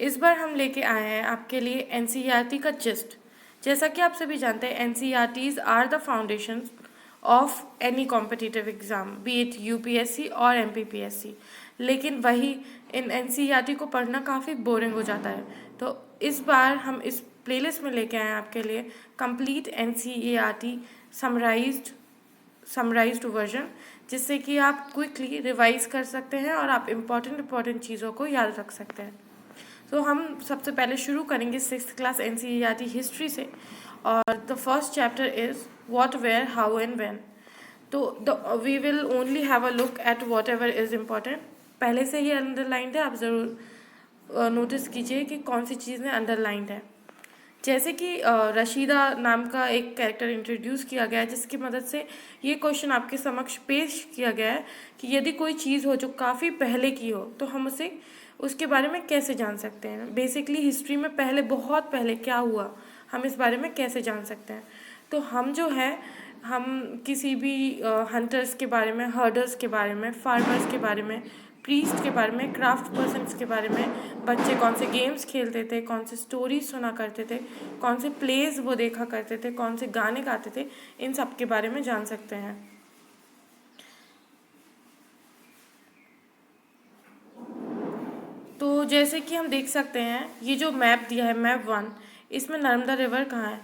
इस बार हम लेके आए हैं आपके लिए एनसीईआरटी का जिस्ट। जैसा कि आप सभी जानते हैं, NCERTs are the foundation of any competitive exam, be it UPSC और एमपीपीएससी। लेकिन वही इन एनसीईआरटी को पढ़ना काफ़ी बोरिंग हो जाता है। तो इस बार हम इस प्लेलिस्ट में लेके आए हैं आपके लिए कंप्लीट एनसीईआरटी समराइज्ड वर्जन, जिससे कि आप क्विकली रिवाइज कर सकते हैं और आप इम्पॉर्टेंट चीज़ों को याद रख सकते हैं। तो हम सबसे पहले शुरू करेंगे 6th क्लास एनसीईआरटी हिस्ट्री से, और the first chapter is what, where, how and when. तो we will only have a look at whatever is important. पहले से ही अंडरलाइंड है, आप ज़रूर नोटिस कीजिए कि कौन सी चीज़ें अंडरलाइंड है। जैसे कि रशीदा नाम का एक कैरेक्टर इंट्रोड्यूस किया गया है, जिसकी मदद से ये क्वेश्चन आपके समक्ष पेश किया गया है कि यदि कोई चीज़ हो जो काफ़ी पहले की हो तो हम उसके बारे में कैसे जान सकते हैं। बेसिकली हिस्ट्री में पहले, बहुत पहले क्या हुआ, हम इस बारे में कैसे जान सकते हैं। तो हम जो है, हम किसी भी हंटर्स के बारे में, हर्डर्स के बारे में, फार्मर्स के बारे में, प्रीस्ट के बारे में, क्राफ्ट पर्सन्स के बारे में, बच्चे कौन से गेम्स खेलते थे, कौन से स्टोरीज सुना करते थे, कौन से प्लेज वो देखा करते थे, कौन से गाने गाते थे, इन सब के बारे में जान सकते हैं। तो जैसे कि हम देख सकते हैं, ये जो मैप दिया है, मैप 1, इसमें नर्मदा रिवर कहाँ है।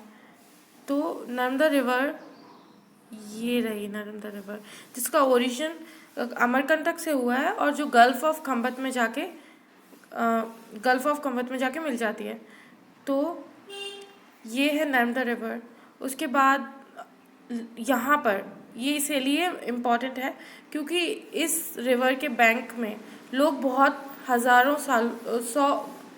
तो नर्मदा रिवर, ये रही नर्मदा रिवर, जिसका ओरिजिन अमरकंटक से हुआ है और जो गल्फ ऑफ खंबत में जाके मिल जाती है। तो ये है नर्मदा रिवर। उसके बाद यहाँ पर ये इसलिए इम्पॉर्टेंट है क्योंकि इस रिवर के बैंक में लोग बहुत हज़ारों साल,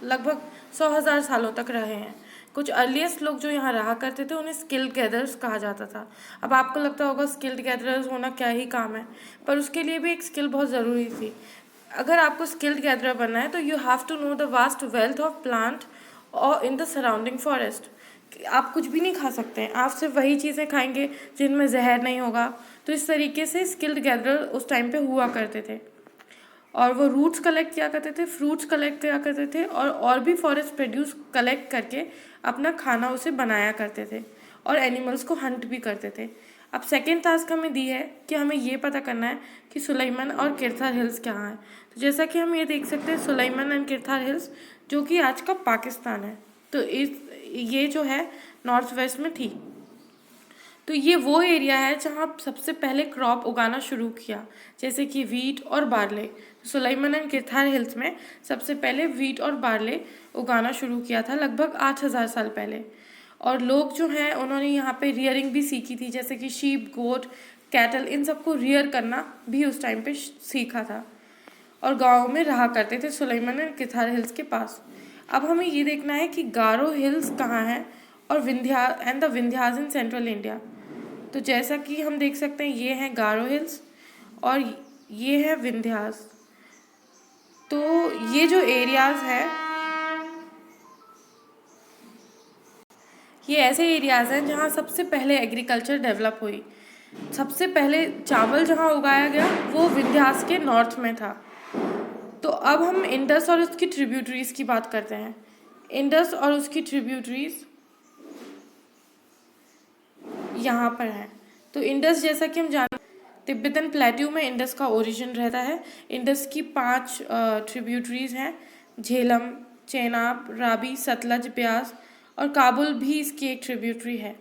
लगभग 100,000 सालों तक रहे हैं। कुछ अर्लीस्ट लोग जो यहाँ रहा करते थे उन्हें स्किल्ड गैदरर्स कहा जाता था। अब आपको लगता होगा स्किल्ड गैदरर्स होना क्या ही काम है, पर उसके लिए भी एक स्किल बहुत ज़रूरी थी। अगर आपको स्किल्ड गैदरर बनना है तो you have to know the vast wealth of plant और इन द सराउंडिंग फॉरेस्ट। आप कुछ भी नहीं खा सकते हैं, आप सिर्फ वही चीज़ें खाएंगे जिनमें जहर नहीं होगा। तो इस तरीके से स्किल्ड गैदरर उस टाइम पे हुआ करते थे, और वो रूट्स कलेक्ट किया करते थे, फ्रूट्स कलेक्ट किया करते थे, और भी फॉरेस्ट प्रोड्यूस कलेक्ट करके अपना खाना उसे बनाया करते थे, और एनिमल्स को हंट भी करते थे। अब सेकेंड टास्क हमें दी है कि हमें ये पता करना है कि सुलेमान और किरथार हिल्स कहाँ हैं। तो जैसा कि हम ये देख सकते हैं, सुलेमान एंड किरथार हिल्स, जो कि आज का पाकिस्तान है, तो ये जो है नॉर्थ वेस्ट में थी। तो ये वो एरिया है जहाँ सबसे पहले क्रॉप उगाना शुरू किया, जैसे कि वीट और बार्ले। सुलेमान एंड किरथार हिल्स में सबसे पहले वीट और बार्ले उगाना शुरू किया था, लगभग 8,000 साल पहले। और लोग जो हैं उन्होंने यहाँ पे रियरिंग भी सीखी थी, जैसे कि शीप, गोट, कैटल, इन सबको रियर करना भी उस टाइम पे सीखा था, और गाँव में रहा करते थे सुलेमान एंड किरथार हिल्स के पास। अब हमें ये देखना है कि गारो हिल्स कहाँ हैं, और विंध्यास इन सेंट्रल इंडिया। तो जैसा कि हम देख सकते हैं, ये हैं गारो हिल्स और ये है विंध्यास। तो ये जो एरियाज़ हैं, ये ऐसे एरियाज़ हैं जहाँ सबसे पहले एग्रीकल्चर डेवलप हुई। सबसे पहले चावल जहाँ उगाया गया वो विंध्यास के नॉर्थ में था। तो अब हम इंडस और उसकी ट्रिब्यूटरीज़ की बात करते हैं। इंडस और उसकी ट्रिब्यूटरीज़ यहाँ पर है। तो इंडस, जैसा कि हम जानते हैं, तिब्बतन प्लेट्यू में इंडस का ओरिजिन रहता है। इंडस की 5 ट्रिब्यूटरीज़ हैं, झेलम, चेनाब, रावी, सतलज, ब्यास, और काबुल भी इसकी एक ट्रिब्यूटरी है।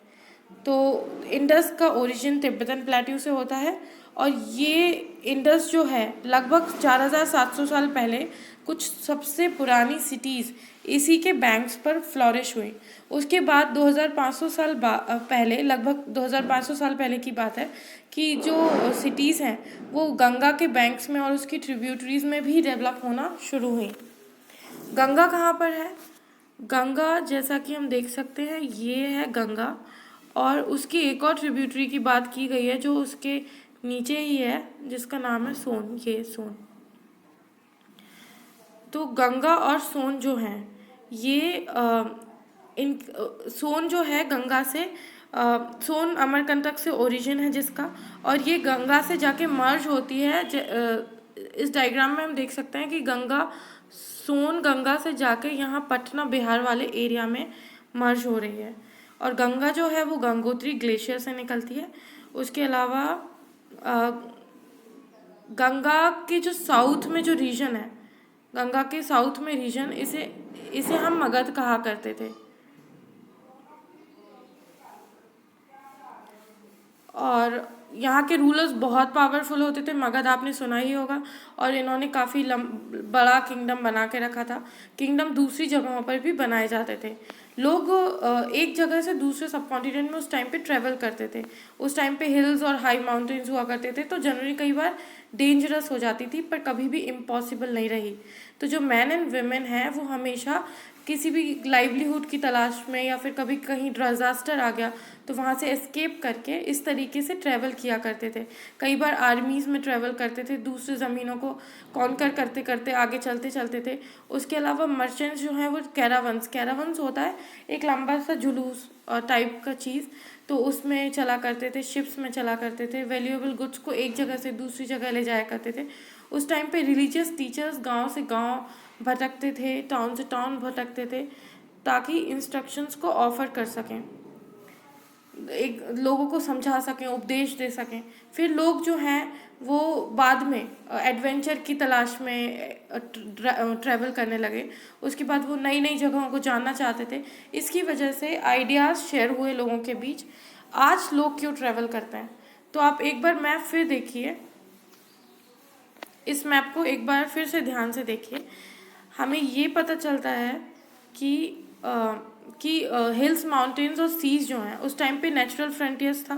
तो इंडस का ओरिजिन तिब्बतन प्लेट्यू से होता है, और ये इंडस जो है लगभग 4,700 साल पहले कुछ सबसे पुरानी सिटीज़ इसी के बैंक्स पर फ्लॉरिश हुई। उसके बाद 2,500 साल पहले, लगभग 2,500 साल पहले की बात है कि जो सिटीज़ हैं वो गंगा के बैंक्स में और उसकी ट्रिब्यूटरीज़ में भी डेवलप होना शुरू हुई। गंगा कहाँ पर है? गंगा, जैसा कि हम देख सकते हैं, ये है गंगा, और उसकी एक और ट्रिब्यूटरी की बात की गई है जो उसके नीचे ही है, जिसका नाम है सोन। ये सोन। तो गंगा और सोन जो हैं, ये सोन जो है गंगा से, सोन अमरकंटक से ओरिजिन है जिसका, और ये गंगा से जाके मर्ज होती है। इस डायग्राम में हम देख सकते हैं कि गंगा सोन गंगा से जाके यहाँ पटना बिहार वाले एरिया में मर्ज हो रही है। और गंगा जो है वो गंगोत्री ग्लेशियर से निकलती है। उसके अलावा अ, गंगा के जो साउथ में जो रीजन है, गंगा के साउथ में रीजन, इसे इसे हम मगध कहा करते थे। और यहाँ के रूलर्स बहुत पावरफुल होते थे। मगध आपने सुना ही होगा। और इन्होंने काफ़ी बड़ा किंगडम बना के रखा था। किंगडम दूसरी जगहों पर भी बनाए जाते थे। लोग एक जगह से दूसरे सब कॉन्टिनेंट में उस टाइम पे ट्रेवल करते थे। उस टाइम पे हिल्स और हाई माउंटेन्स हुआ करते थे, तो जनरली कई बार डेंजरस हो जाती थी, पर कभी भी इम्पॉसिबल नहीं रही। तो जो मैन एंड वेमेन हैं वो हमेशा किसी भी लाइवलीहुड की तलाश में, या फिर कभी कहीं डिजास्टर आ गया तो वहाँ से एस्केप करके इस तरीके से ट्रैवल किया करते थे। कई बार आर्मीज़ में ट्रैवल करते थे, दूसरे ज़मीनों को कॉन्कर करते करते आगे चलते चलते थे। उसके अलावा मर्चेंट्स जो हैं वो कैरावंस होता है एक लंबा सा जुलूस टाइप का चीज़, तो उसमें चला करते थे, शिप्स में चला करते थे, वैल्यूएबल गुड्स को एक जगह से दूसरी जगह ले जाया करते थे। उस टाइम पे रिलीजियस टीचर्स गांव से गांव भटकते थे, टाउन से टाउन भटकते थे, ताकि इंस्ट्रक्शंस को ऑफर कर सकें, एक लोगों को समझा सकें, उपदेश दे सकें। फिर लोग जो हैं वो बाद में एडवेंचर की तलाश में ट्रैवल करने लगे। उसके बाद वो नई नई जगहों को जानना चाहते थे। इसकी वजह से आइडियाज़ शेयर हुए लोगों के बीच। आज लोग क्यों ट्रैवल करते हैं, तो आप एक बार मैप फिर देखिए, इस मैप को एक बार फिर से ध्यान से देखिए। हमें ये पता चलता है कि हिल्स, माउंटेन्स और सीज जो हैं उस टाइम पे नेचुरल फ्रंटियर्स था,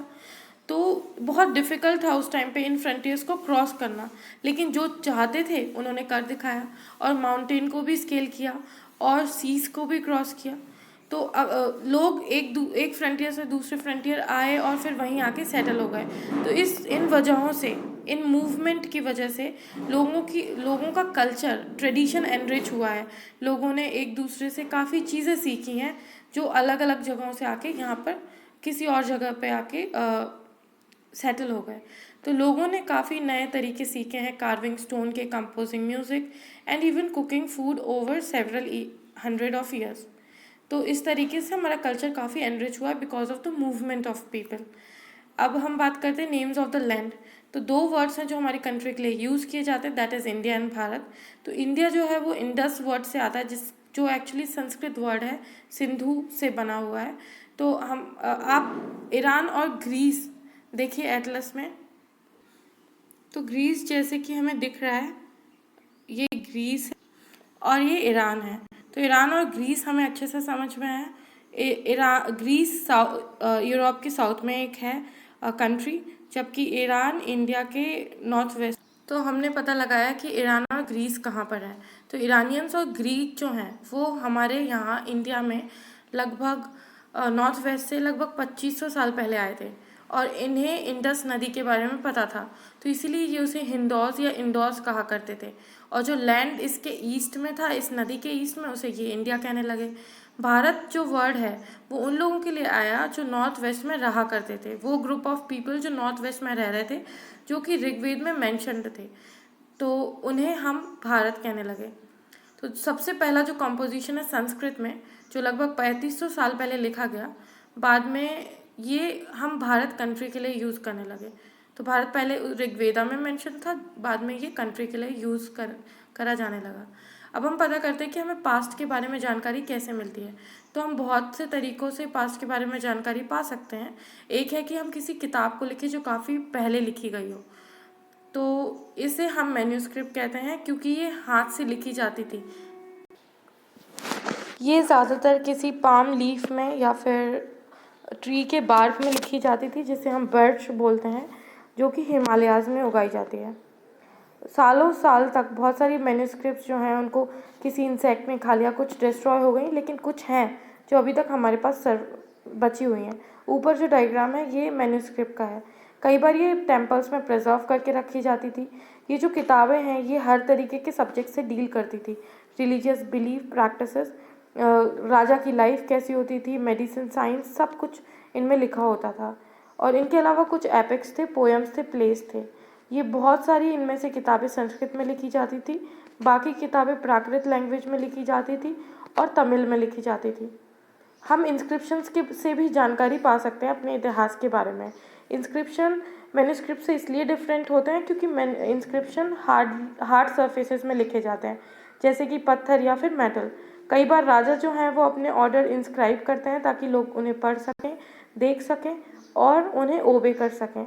तो बहुत डिफ़िकल्ट था उस टाइम पे इन फ्रंटियर्स को क्रॉस करना। लेकिन जो चाहते थे उन्होंने कर दिखाया, और माउंटेन को भी स्केल किया और सीज को भी क्रॉस किया। तो लोग एक फ्रंटियर से दूसरे फ्रंटियर आए और फिर वहीं आके सेटल हो गए। तो इन वजहों से, इन मूवमेंट की वजह से लोगों का कल्चर, ट्रेडिशन एनरिच हुआ है। लोगों ने एक दूसरे से काफ़ी चीज़ें सीखी हैं, जो अलग अलग जगहों से आके यहाँ पर किसी और जगह पे आके सेटल हो गए। तो लोगों ने काफ़ी नए तरीके सीखे हैं, कार्विंग स्टोन के, composing music and even cooking food over several hundred of years. तो इस तरीके से हमारा कल्चर काफ़ी एनरिच हुआ है because of the movement of people. अब हम बात करते हैं नेम्स ऑफ द लैंड। तो दो वर्ड्स हैं जो हमारी कंट्री के लिए यूज़ किए जाते हैं, that is India and Bharat. तो इंडिया जो है वो इंडस वर्ड से आता है, जो एक्चुअली संस्कृत वर्ड है, सिंधु से बना हुआ है। तो आप ईरान और ग्रीस देखिए एटलस में, तो ग्रीस जैसे कि हमें दिख रहा है, ये ग्रीस है और ये ईरान है। तो ईरान और ग्रीस हमें अच्छे से समझ में है। ग्रीस यूरोप के साउथ में एक है कंट्री, जबकि ईरान इंडिया के नॉर्थ वेस्ट। तो हमने पता लगाया कि ईरान और ग्रीस कहाँ पर है। तो ईरानियंस और ग्रीक जो हैं वो हमारे यहाँ इंडिया में लगभग नॉर्थ वेस्ट से लगभग 2500 साल पहले आए थे, और इन्हें इंडस नदी के बारे में पता था, तो इसीलिए ये उसे हिंदौस या इंडोस कहा करते थे। और जो लैंड इसके ईस्ट में था, इस नदी के ईस्ट में, उसे ये इंडिया कहने लगे। भारत जो वर्ड है वो उन लोगों के लिए आया जो नॉर्थ वेस्ट में रहा करते थे, वो ग्रुप ऑफ पीपल जो नॉर्थ वेस्ट में रह रहे थे, जो कि ऋग्वेद में मैंशनड थे, तो उन्हें हम भारत कहने लगे। तो सबसे पहला जो कॉम्पोजिशन है संस्कृत में, जो लगभग 3500 साल पहले लिखा गया, बाद में ये हम भारत कंट्री के लिए यूज़ करने लगे। तो भारत पहले ऋग्वेदा में मेंशन था, बाद में ये कंट्री के लिए करा जाने लगा। अब हम पता करते हैं कि हमें पास्ट के बारे में जानकारी कैसे मिलती है। तो हम बहुत से तरीक़ों से पास्ट के बारे में जानकारी पा सकते हैं। एक है कि हम किसी किताब को लिखें जो काफ़ी पहले लिखी गई हो, तो इसे हम मैन्यूस्क्रिप्ट कहते हैं, क्योंकि ये हाथ से लिखी जाती थी। ये ज़्यादातर किसी पाम लीफ में या फिर ट्री के बार्क में लिखी जाती थी, जिसे हम बर्च बोलते हैं, जो कि हिमालयाज़ में उगाई जाती है। सालों साल तक बहुत सारी मैन्यूस्क्रिप्ट्स जो हैं उनको किसी इंसेक्ट ने खा लिया, कुछ डिस्ट्रॉय हो गई, लेकिन कुछ हैं जो अभी तक हमारे पास बची हुई हैं। ऊपर जो डायग्राम है ये मैन्यूस्क्रिप्ट का है। कई बार ये टेम्पल्स में प्रिजर्व करके रखी जाती थी। ये जो किताबें हैं ये हर तरीके के सब्जेक्ट से डील करती थी। रिलीजियस बिलीफ, प्रैक्टिसेस, राजा की लाइफ कैसी होती थी, मेडिसिन, साइंस, सब कुछ इनमें लिखा होता था। और इनके अलावा कुछ एपिक्स थे, पोएम्स थे, प्लेस थे। ये बहुत सारी इनमें से किताबें संस्कृत में लिखी जाती थी, बाकी किताबें प्राकृत लैंग्वेज में लिखी जाती थी और तमिल में लिखी जाती थी। हम इंस्क्रिप्शंस के से भी जानकारी पा सकते हैं अपने इतिहास के बारे में। इंस्क्रिप्शन मैन्युस्क्रिप्ट से इसलिए डिफरेंट होते हैं क्योंकि इंस्क्रिप्शन हार्ड सरफेसेस में लिखे जाते हैं, जैसे कि पत्थर या फिर मेटल। कई बार राजा जो हैं वो अपने ऑर्डर इंस्क्राइब करते हैं ताकि लोग उन्हें पढ़ सकें, देख सकें और उन्हें ओबे कर सकें।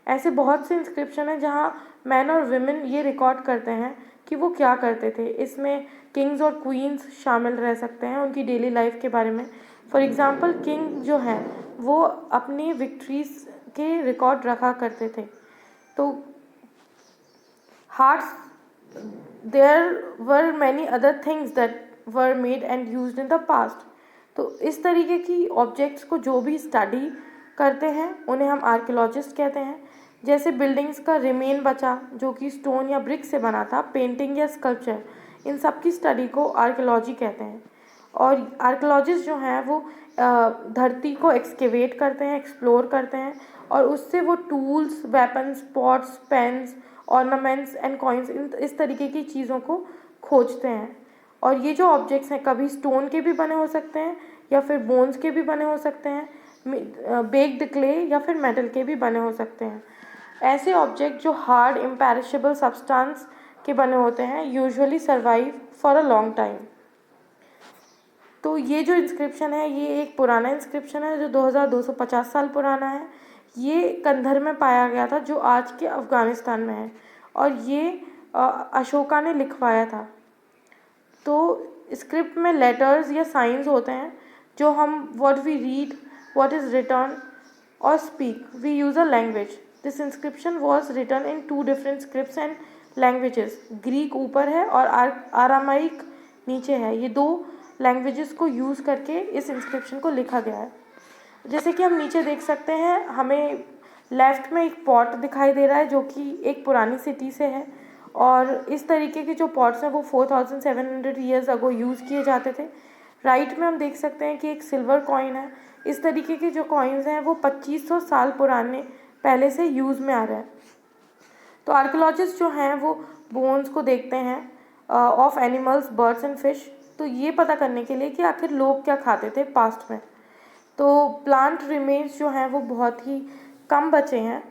ऐसे बहुत से इंस्क्रिप्शन हैं जहाँ मैन और विमेन ये रिकॉर्ड करते हैं कि वो क्या करते थे। इसमें किंग्स और क्वींस शामिल रह सकते हैं, उनकी डेली लाइफ के बारे में। फॉर एग्ज़ाम्पल किंग जो हैं वो अपनी विक्ट्रीज के रिकॉर्ड रखा करते थे। तो hearts there were many other things that were made and used in the past. तो इस तरीके की ऑब्जेक्ट्स को जो भी स्टडी करते हैं उन्हें हम आर्कियोलॉजिस्ट कहते हैं। जैसे बिल्डिंग्स का रिमेन बचा जो कि स्टोन या ब्रिक से बना था, पेंटिंग या स्कल्पचर, इन सब की स्टडी को आर्कियोलॉजी कहते हैं। और आर्कियोलॉजिस्ट जो हैं वो धरती को एक्सकेवेट करते हैं, एक्सप्लोर करते हैं और उससे वो tools, weapons, pots, pans, ornaments and coins, इस तरीके की चीज़ों को खोजते हैं। और ये जो ऑब्जेक्ट्स हैं कभी स्टोन के भी बने हो सकते हैं या फिर बोन्स के भी बने हो सकते हैं, बेक्ड क्ले या फिर मेटल के भी बने हो सकते हैं। ऐसे ऑब्जेक्ट जो हार्ड इम्पेरिशेबल सब्सटेंस के बने होते हैं usually survive for a long time. तो ये जो इंस्क्रिप्शन है ये एक पुराना इंस्क्रिप्शन है जो 2250 साल पुराना है। ये कंधर में पाया गया था जो आज के अफ़गानिस्तान में है और ये अशोका ने लिखवाया था। तो स्क्रिप्ट में लेटर्स या साइंस होते हैं जो हम what we read, what is written और speak, we use a language. This inscription was written in 2 different scripts and languages. Greek ऊपर है और आरामाइक नीचे है। ये 2 लैंग्वेजेस को यूज़ करके इस इंस्क्रिप्शन को लिखा गया है। जैसे कि हम नीचे देख सकते हैं, हमें लेफ़्ट में एक पॉट दिखाई दे रहा है जो कि एक पुरानी सिटी से है और इस तरीके के जो पॉट्स हैं वो 4700 ईयर्स अगो यूज़ किए जाते थे। राइट में हम देख सकते हैं कि एक सिल्वर कॉइन है। इस तरीके के जो कॉइन्स हैं वो 2500 साल पुराने पहले से यूज़ में आ रहे हैं। तो आर्कियोलॉजिस्ट जो हैं वो बोन्स को देखते हैं of animals, birds and fish, तो ये पता करने के लिए कि आखिर लोग क्या खाते थे पास्ट में। तो प्लांट रिमेन्स जो हैं वो बहुत ही कम बचे हैं।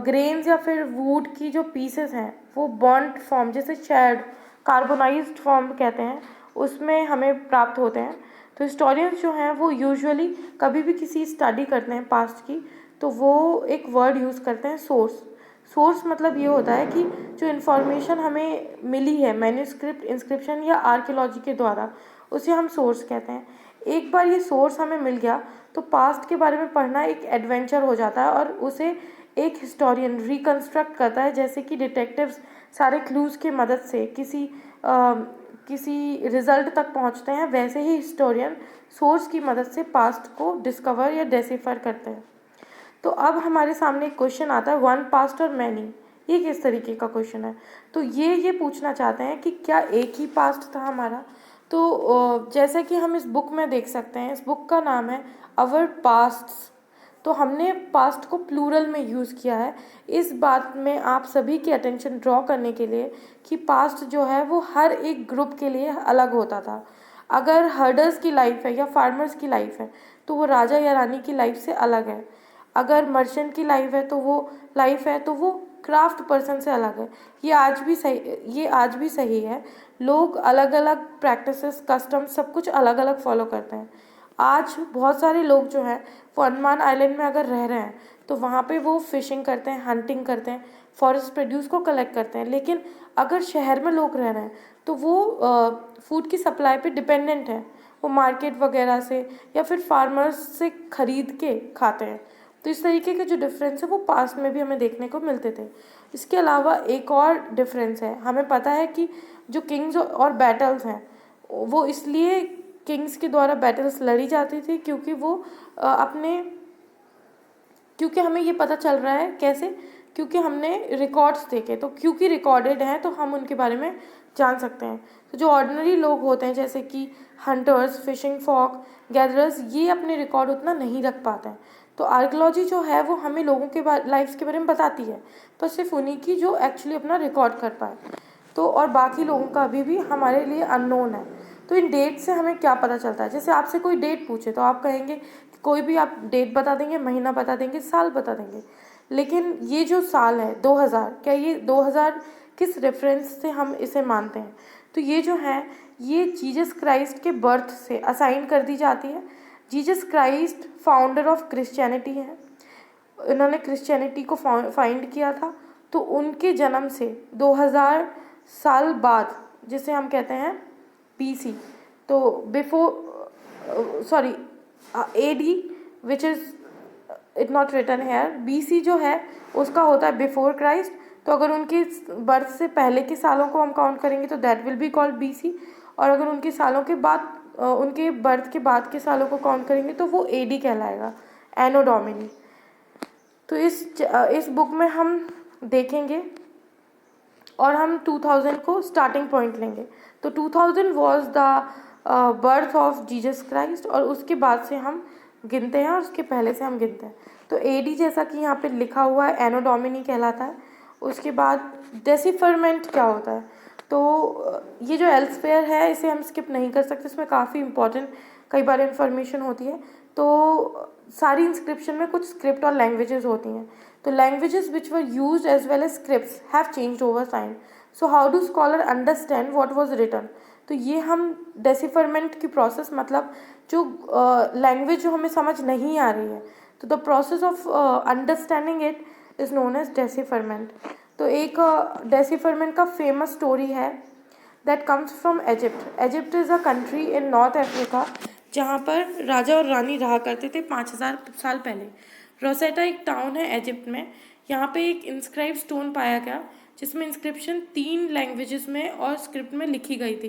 ग्रेन्स या फिर वुड की जो पीसेस हैं वो बॉन्ड फॉर्म, जैसे शेड कार्बोनाइज्ड फॉर्म कहते हैं, उसमें हमें प्राप्त होते हैं। तो हिस्टोरियंस जो हैं वो यूजुअली कभी भी किसी स्टडी करते हैं पास्ट की तो वो एक वर्ड यूज़ करते हैं, सोर्स। सोर्स मतलब ये होता है कि जो इन्फॉर्मेशन हमें मिली है मैन्युस्क्रिप्ट, इंस्क्रिप्शन या आर्कियोलॉजी के द्वारा, उसे हम सोर्स कहते हैं। एक बार ये सोर्स हमें मिल गया तो पास्ट के बारे में पढ़ना एक एडवेंचर हो जाता है और उसे एक हिस्टोरियन रिकंस्ट्रक्ट करता है। जैसे कि डिटेक्टिव्स सारे क्लूज़ की मदद से किसी रिजल्ट तक पहुंचते हैं, वैसे ही हिस्टोरियन सोर्स की मदद से पास्ट को डिस्कवर या डेसिफर करते हैं। तो अब हमारे सामने एक क्वेश्चन आता है, वन पास्ट और मैनी, ये किस तरीके का क्वेश्चन है। तो ये पूछना चाहते हैं कि क्या एक ही पास्ट था हमारा। तो जैसे कि हम इस बुक में देख सकते हैं, इस बुक का नाम है अवर पास्ट्स। तो हमने पास्ट को प्लूरल में यूज़ किया है इस बात में आप सभी की अटेंशन ड्रॉ करने के लिए कि पास्ट जो है वो हर एक ग्रुप के लिए अलग होता था। अगर हर्डर्स की लाइफ है या फार्मर्स की लाइफ है तो वो राजा या रानी की लाइफ से अलग है। अगर मर्चेंट की लाइफ है तो वो क्राफ्ट पर्सन से अलग है। ये आज भी सही है। लोग अलग अलग प्रैक्टिसेस, कस्टम्स, सब कुछ अलग अलग फॉलो करते हैं। आज बहुत सारे लोग जो हैं वो अंडमान आइलैंड में अगर रह रहे हैं तो वहाँ पे वो फिशिंग करते हैं, हंटिंग करते हैं, फॉरेस्ट प्रोड्यूस को कलेक्ट करते हैं। लेकिन अगर शहर में लोग रह रहे हैं तो वो फूड की सप्लाई पे डिपेंडेंट है, वो मार्केट वगैरह से या फिर फार्मर्स से ख़रीद के खाते हैं। तो इस तरीके के जो डिफरेंस है वो पास्ट में भी हमें देखने को मिलते थे। इसके अलावा एक और डिफरेंस है, हमें पता है कि जो किंग्स और बैटल्स हैं वो इसलिए किंग्स के द्वारा बैटल्स लड़ी जाती थी क्योंकि क्योंकि हमें ये पता चल रहा है कैसे, क्योंकि हमने रिकॉर्ड्स देखे, तो क्योंकि रिकॉर्डेड हैं तो हम उनके बारे में जान सकते हैं। तो जो ऑर्डिनरी लोग होते हैं जैसे कि हंटर्स, फिशिंग फॉक, गैदरर्स, ये अपने रिकॉर्ड उतना नहीं रख पाते हैं। तो आर्कियोलॉजी जो है वो हमें लोगों के लाइफ्स के बारे में बताती है, पर सिर्फ उन्हीं की जो एक्चुअली अपना रिकॉर्ड कर पाए। तो और बाकी लोगों का अभी भी हमारे लिए अननोन है। तो इन डेट से हमें क्या पता चलता है, जैसे आपसे कोई डेट पूछे तो आप कहेंगे, कोई भी आप डेट बता देंगे, महीना बता देंगे, साल बता देंगे, लेकिन ये जो साल है 2000, क्या ये 2000 किस रेफरेंस से हम इसे मानते हैं? तो ये जो है ये जीसस क्राइस्ट के बर्थ से असाइन कर दी जाती है। Jesus Christ founder of Christianity है, इन्होंने क्रिश्चियनिटी को फाइंड किया था। तो उनके जन्म से 2000 साल बाद, जिसे हम कहते हैं बीसी, तो before sorry AD which is it not written here, BC जो है उसका होता है बिफोर क्राइस्ट। तो अगर उनके बर्थ से पहले के सालों को हम काउंट करेंगे तो that will be called BC, और अगर उनके सालों के बाद उनके बर्थ के बाद के सालों को काउंट करेंगे तो वो एडी कहलाएगा, एनो डोमिनी। तो इस बुक में हम देखेंगे और हम 2000 को स्टार्टिंग पॉइंट लेंगे। तो 2000 was the birth of Jesus Christ, और उसके बाद से हम गिनते हैं और उसके पहले से हम गिनते हैं। तो एडी जैसा कि यहाँ पे लिखा हुआ है एनो डोमिनी कहलाता है। उसके बाद डेसिफरमेंट क्या होता है, तो ये जो एल्सफेयर है इसे हम स्किप नहीं कर सकते, इसमें काफ़ी इंपॉर्टेंट कई बार इन्फॉर्मेशन होती है। तो सारी इंस्क्रिप्शन में कुछ स्क्रिप्ट और लैंग्वेजेस होती हैं। तो languages which were used as well as scripts have changed over time. So how do scholar understand what was written? तो ये हम डेसिफरमेंट की प्रोसेस, मतलब जो लैंग्वेज जो हमें समझ नहीं आ रही है, तो the process of understanding it is known as decipherment. तो एक डेसिफरमेंट का फेमस स्टोरी है that comes from Egypt. Egypt is a country in north Africa जहाँ पर राजा और रानी रहा करते थे 5000 साल पहले। रोसेटा एक टाउन है इजिप्ट में। यहाँ पे एक इंस्क्राइब स्टोन पाया गया जिसमें इंस्क्रिप्शन 3 लैंग्वेजेस में और स्क्रिप्ट में लिखी गई थी।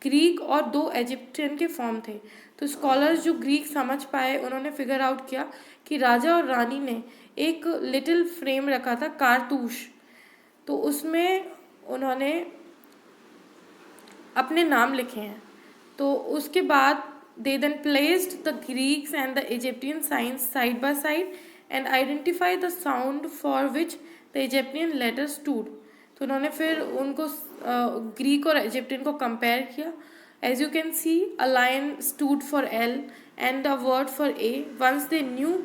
ग्रीक और 2 इजिप्शियन के फॉर्म थे। तो स्कॉलर्स जो ग्रीक समझ पाए उन्होंने फिगर आउट किया कि राजा और रानी ने एक लिटिल फ्रेम रखा था, कारतूश, तो उसमें उन्होंने अपने नाम लिखे हैं। तो उसके बाद they then placed the Greeks and the Egyptian signs side by side and identified the sound for which the Egyptian letters stood. तो उन्होंने फिर उनको ग्रीक और इजिप्टियन को कंपेयर किया। As you can see, a lion stood for L and a word for A. Once they knew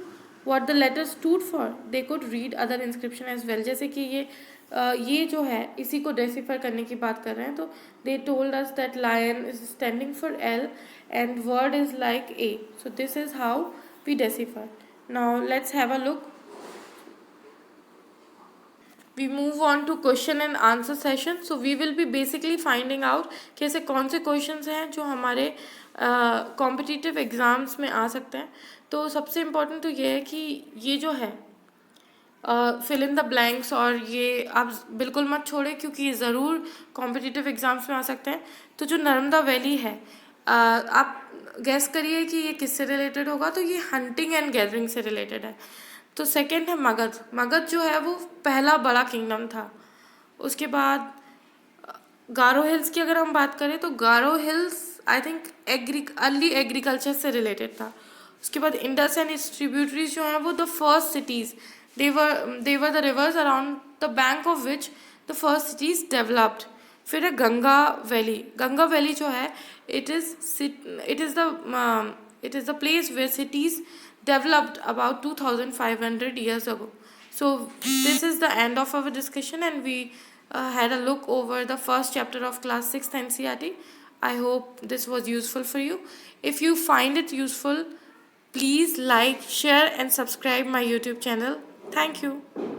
what the letters stood for, they could read other inscription as well. जैसे कि ये जो है इसी को decipher करने की बात कर रहे हैं। तो they told us that lion is standing for L and word is like A. So this is how we decipher. Now let's have a look. We move on to question and answer session. So we will be basically finding out कि ऐसे कौन से questions हैं जो हमारे competitive exams में आ सकते हैं। तो सबसे इम्पोर्टेंट तो ये है कि ये जो है फिल इन द ब्लैंक्स, और ये आप बिल्कुल मत छोड़ें क्योंकि ये ज़रूर कॉम्पिटिटिव एग्ज़ाम्स में आ सकते हैं। तो जो नर्मदा वैली है, आप गैस करिए कि ये किससे रिलेटेड होगा। तो ये हंटिंग एंड गैदरिंग से रिलेटेड है। तो सेकंड है मगध। मगध जो है वो पहला बड़ा किंगडम था। उसके बाद गारो हिल्स की अगर हम बात करें तो Garo hills I think early agriculture से रिलेटेड था। उसके बाद इंडस एंड इट्स ट्रिब्यूटरीज जो हैं वो the first cities, they were the rivers around the bank of which the first cities developed. फिर है गंगा वैली। गंगा वैली जो है it is the place where cities developed about 2500 years ago. So this is the end of our discussion, and we had a look over the first chapter of class 6th NCERT. I hope this was useful for you. If you find it useful, please like, share and subscribe my YouTube channel. Thank you.